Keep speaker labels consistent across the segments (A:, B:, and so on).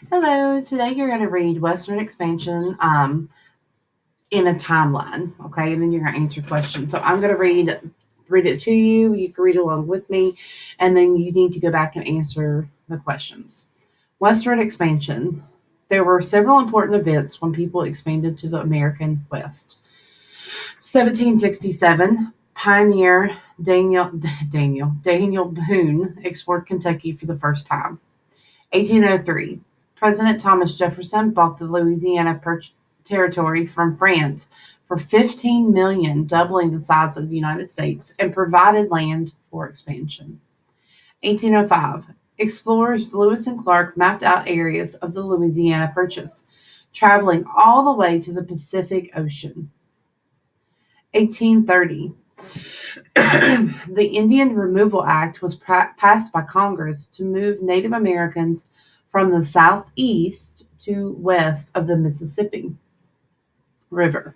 A: Hello, today you're going to read Westward Expansion in a timeline, okay? And then you're going to answer questions. So I'm going to read it to you. You can read along with me, and then you need to go back and answer the questions. Westward Expansion. There were several important events when people expanded to the American West. 1767, pioneer Daniel Boone explored Kentucky for the first time. 1803, President Thomas Jefferson bought the Louisiana Territory from France for $15 million, doubling the size of the United States, and provided land for expansion. 1805, explorers Lewis and Clark mapped out areas of the Louisiana Purchase, traveling all the way to the Pacific Ocean. 1830, the Indian Removal Act was passed by Congress to move Native Americans from the southeast to west of the Mississippi River.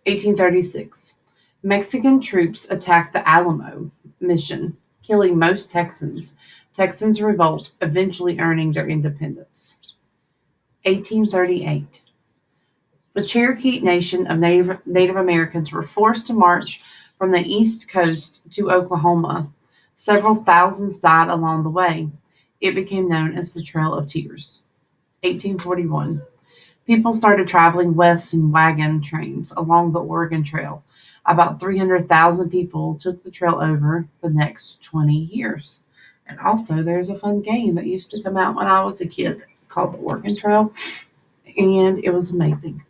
A: 1836, Mexican troops attacked the Alamo mission, killing most Texans. Texans revolt, eventually earning their independence. 1838, the Cherokee Nation of Native Americans were forced to march from the East Coast to Oklahoma. Several thousands died along the way. It became known as the Trail of Tears. 1841. People started traveling west in wagon trains along the Oregon Trail. About 300,000 people took the trail over the next 20 years. And also, there's a fun game that used to come out when I was a kid called the Oregon Trail, and it was amazing.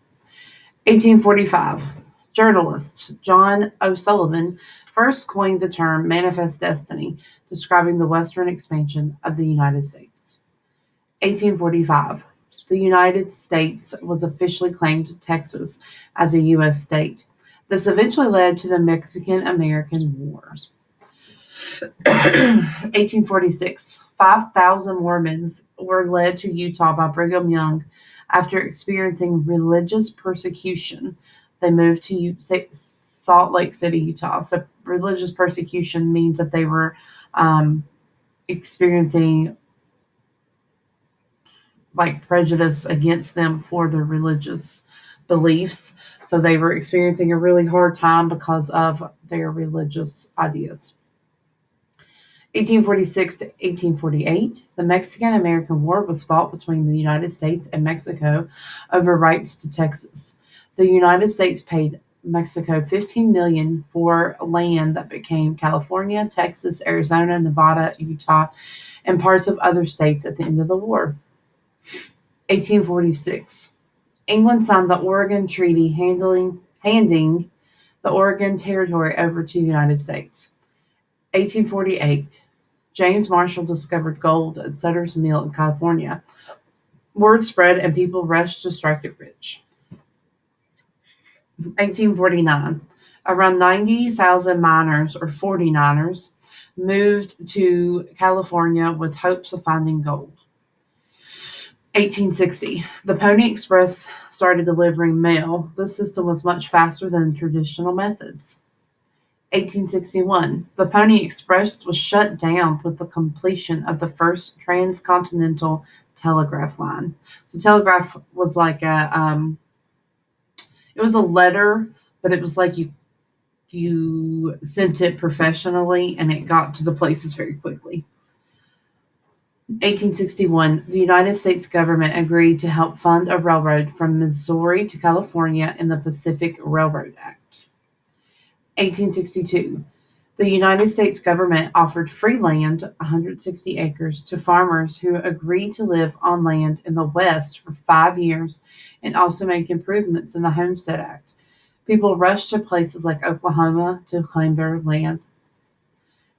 A: 1845, journalist John O'Sullivan first coined the term manifest destiny, describing the western expansion of the United States. 1845, the United States was officially claimed to Texas as a U.S. state. This eventually led to the Mexican-American War. 1846, 5,000 Mormons were led to Utah by Brigham Young. After experiencing religious persecution, they moved to Salt Lake City, Utah. So religious persecution means that they were experiencing like prejudice against them for their religious beliefs. So they were experiencing a really hard time because of their religious ideas. 1846 to 1848, the Mexican-American War was fought between the United States and Mexico over rights to Texas. The United States paid Mexico $15 million for land that became California, Texas, Arizona, Nevada, Utah, and parts of other states at the end of the war. 1846, England signed the Oregon Treaty handing the Oregon Territory over to the United States. 1848, James Marshall discovered gold at Sutter's Mill in California. Word spread and people rushed to strike it rich. 1849, around 90,000 miners, or 49ers, moved to California with hopes of finding gold. 1860, the Pony Express started delivering mail. This system was much faster than traditional methods. 1861, the Pony Express was shut down with the completion of the first transcontinental telegraph line. So telegraph was like it was a letter, but it was like you sent it professionally and it got to the places very quickly. 1861, the United States government agreed to help fund a railroad from Missouri to California in the Pacific Railroad Act. 1862, the United States government offered free land, 160 acres, to farmers who agreed to live on land in the West for 5 years and also make improvements in the Homestead Act. People rushed to places like Oklahoma to claim their land.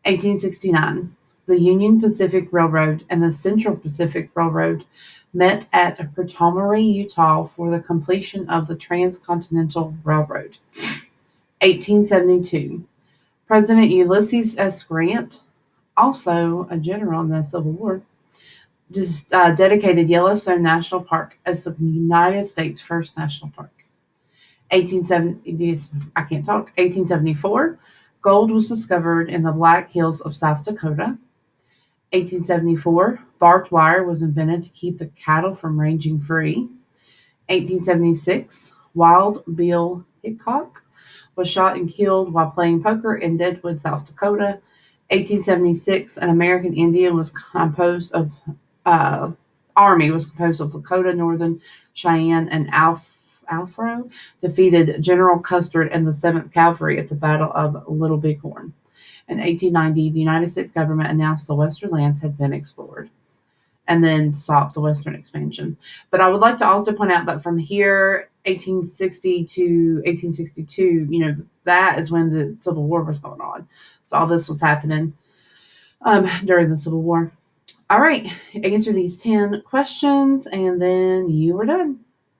A: 1869, the Union Pacific Railroad and the Central Pacific Railroad met at Pretomarie, Utah for the completion of the Transcontinental Railroad. 1872, President Ulysses S. Grant, also a general in the Civil War, dedicated Yellowstone National Park as the United States' first national park. 1874, gold was discovered in the Black Hills of South Dakota. 1874, barbed wire was invented to keep the cattle from ranging free. 1876, Wild Bill Hickok was shot and killed while playing poker in Deadwood, South Dakota. 1876, an American Indian was composed of army was composed of Lakota, Northern Cheyenne, and Alfro defeated General Custer and the 7th Cavalry at the Battle of Little Bighorn. In 1890, the United States government announced the Western lands had been explored and then stopped the Western expansion. But I would like to also point out that from here, 1860 to 1862, that is when the Civil War was going on. So all this was happening during the Civil War. All right, answer these 10 questions, and then you are done.